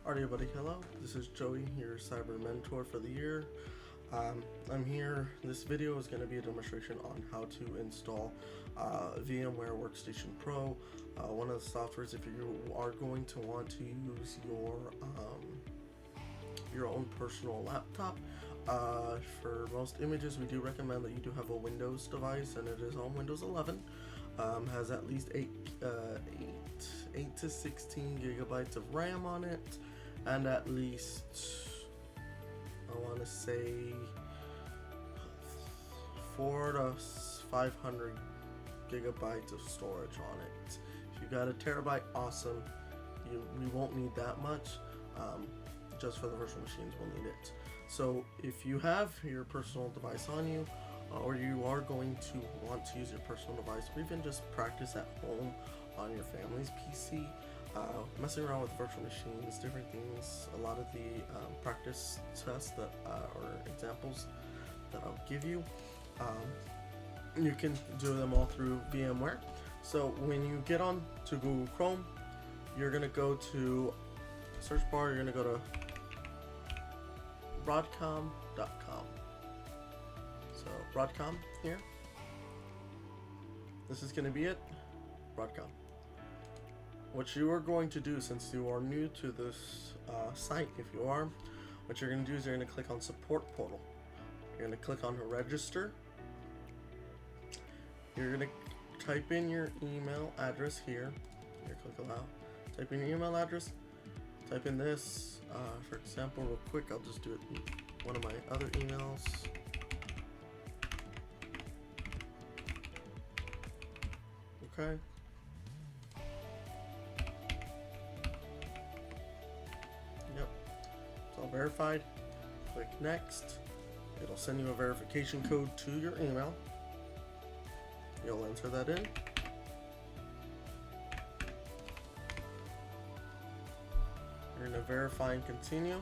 Alright everybody, hello, this is Joey, your cyber mentor for the year. I'm here, this video is going to be a demonstration on how to install VMware Workstation Pro, one of the softwares if you are going to want to use your own personal laptop. For most images, we do recommend that you do have a Windows device, and it is on Windows 11. Has at least 8 to 16 gigabytes of RAM on it, and at least, I want to say, 400 to 500 gigabytes of storage on it. If you got a terabyte, awesome. You won't need that much. Just for the virtual machines, we'll need it. So if you have your personal device on you, or you are going to want to use your personal device, or even just practice at home on your family's PC, messing around with virtual machines, different things, a lot of the practice tests that or examples that I'll give you, you can do them all through VMware. So when you get on to Google Chrome, you're going to go to search bar, you're going to go to Broadcom.com. So Broadcom here. This is going to be it. Broadcom. What you are going to do, since you are new to this site, if you are, what you're going to do is you're going to click on Support Portal. You're going to click on Register. You're going to type in your email address here. Here, click Allow. Type in your email address. Type in this. For example, real quick, I'll just do it in one of my other emails. Okay. Yep. It's all verified. Click Next. It'll send you a verification code to your email. You'll enter that in. You're going to verify and continue.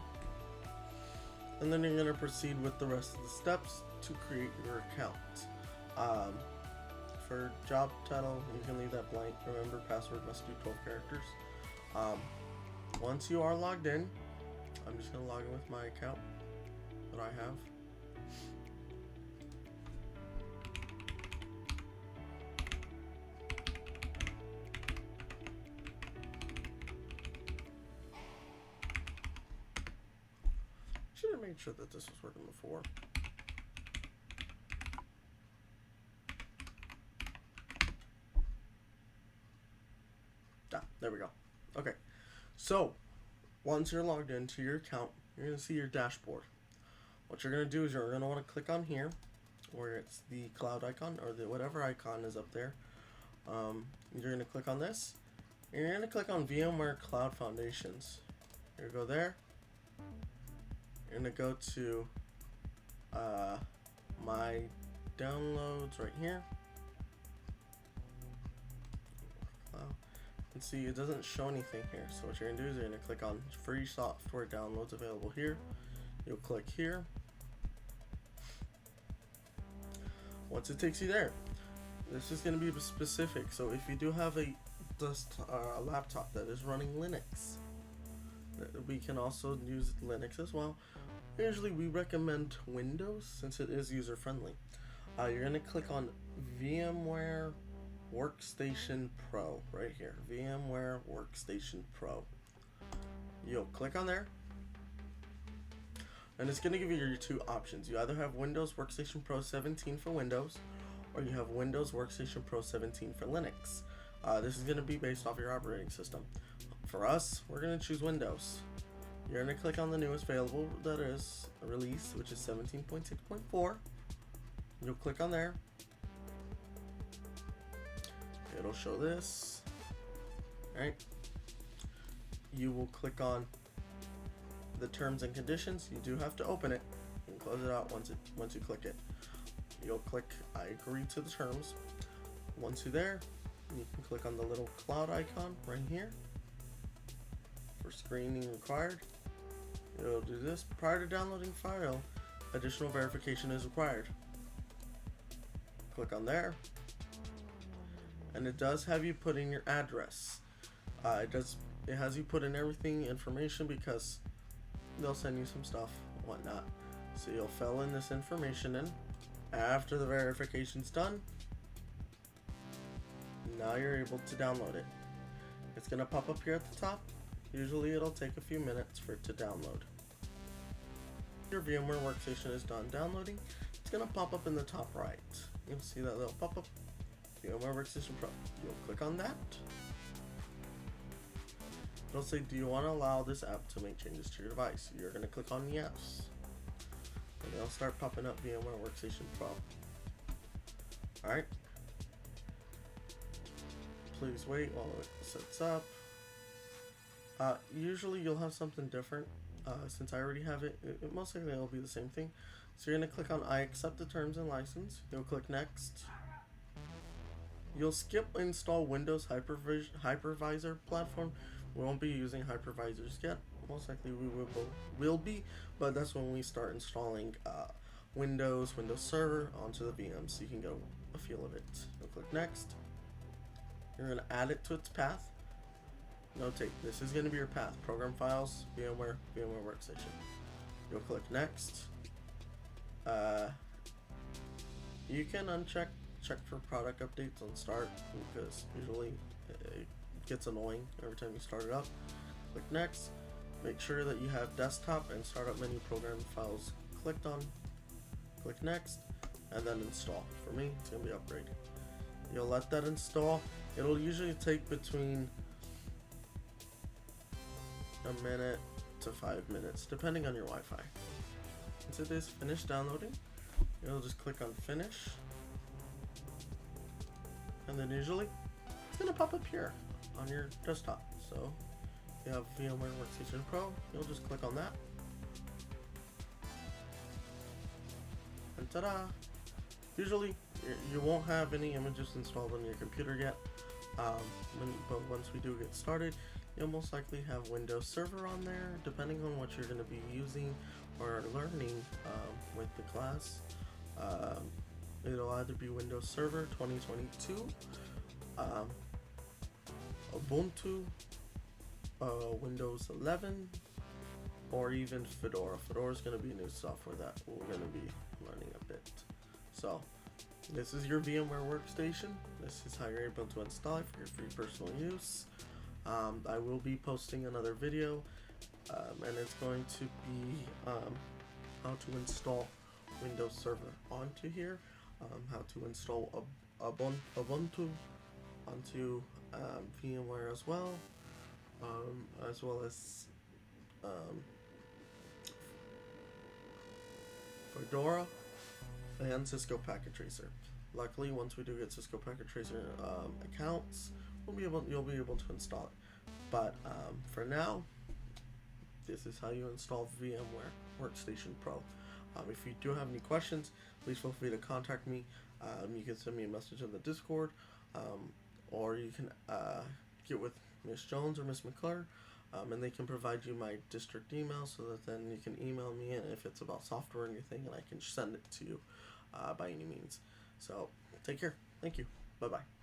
And then you're going to proceed with the rest of the steps to create your account. For job title, you can leave that blank. Remember, password must do 12 characters. Once you are logged in, I'm just going to log in with my account that I have. Should have made sure that this was working before. There we go. Okay, so once you're logged into your account, you're going to see your dashboard. What you're going to do is you're going to want to click on here, where it's the cloud icon, or the whatever icon is up there. You're going to click on this, and you're going to click on VMware Cloud Foundations. You're going to go there. You're going to go to My Downloads right here. And see, it doesn't show anything here. So what you're going to do is you're going to click on Free Software Downloads Available here. You'll click here. Once it takes you there, this is going to be specific. So if you do have a laptop that is running Linux, we can also use Linux as well. Usually we recommend Windows since it is user friendly. You're going to click on VMware Workstation Pro right here. VMware Workstation Pro. You'll click on there, and it's going to give you your two options. You either have Windows Workstation Pro 17 for Windows, or you have Windows Workstation Pro 17 for Linux. This is going to be based off your operating system. For us, we're going to choose Windows. You're going to click on the newest available that is released, which is 17.6.4. You'll click on there. It'll show this. Alright. You will click on the terms and conditions. You do have to open it and close it out once you click it. You'll click I agree to the terms. Once you're there, you can click on the little cloud icon right here for screening required. It'll do this. Prior to downloading file, additional verification is required. Click on there. And it does have you put in your address. It does it has you put in everything, information, because they'll send you some stuff, whatnot. So you'll fill in this information in. After the verification's done, now you're able to download it. It's gonna pop up here at the top. Usually it'll take a few minutes for it to download. Your VMware Workstation is done downloading. It's gonna pop up in the top right. You'll see that little pop-up, VMware Workstation Pro. You'll click on that. It'll say, do you want to allow this app to make changes to your device? You're gonna click on yes. And it'll start popping up VMware Workstation Pro. Alright. Please wait while it sets up. Usually you'll have something different. Since I already have it, most likely it'll be the same thing. So you're going to click on I accept the terms and license. You'll click next. You'll skip install Windows hypervisor platform. We won't be using hypervisors yet. Most likely we will be, but that's when we start installing Windows Server onto the VM, so you can get a feel of it. You'll click next. You're going to add it to its path. Notate, this is going to be your path. Program files, VMware Workstation. You'll click next. You can check for product updates on start, because usually it gets annoying every time you start it up. Click next. Make sure that you have desktop and startup menu program files clicked on. Click next, and then install. For me, it's going to be upgrade. You'll let that install. It'll usually take between a minute to 5 minutes, depending on your Wi-Fi. Once it is finished downloading, you'll just click on finish, and then usually it's gonna pop up here on your desktop. So if you have VMware Workstation Pro, you'll just click on that, and ta-da! Usually you won't have any images installed on your computer yet, but once we do get started, you'll most likely have Windows Server on there, depending on what you're going to be using or learning with the class. It'll either be Windows Server 2022, Ubuntu, Windows 11, or even Fedora. Fedora is going to be new software that we're going to be learning a bit. So this is your VMware Workstation. This is how you're able to install it for your free personal use. I will be posting another video, and it's going to be how to install Windows Server onto here, how to install Ubuntu onto VMware as well as Fedora and Cisco Packet Tracer. Luckily, once we do get Cisco Packet Tracer accounts, you'll be able to install it. But for now, this is how you install VMware Workstation Pro. If you do have any questions, please feel free to contact me. You can send me a message in the Discord, or you can get with Miss Jones or Miss McClure, and they can provide you my district email, so that then you can email me in if it's about software or anything, and I can send it to you by any means. So take care. Thank you. Bye bye.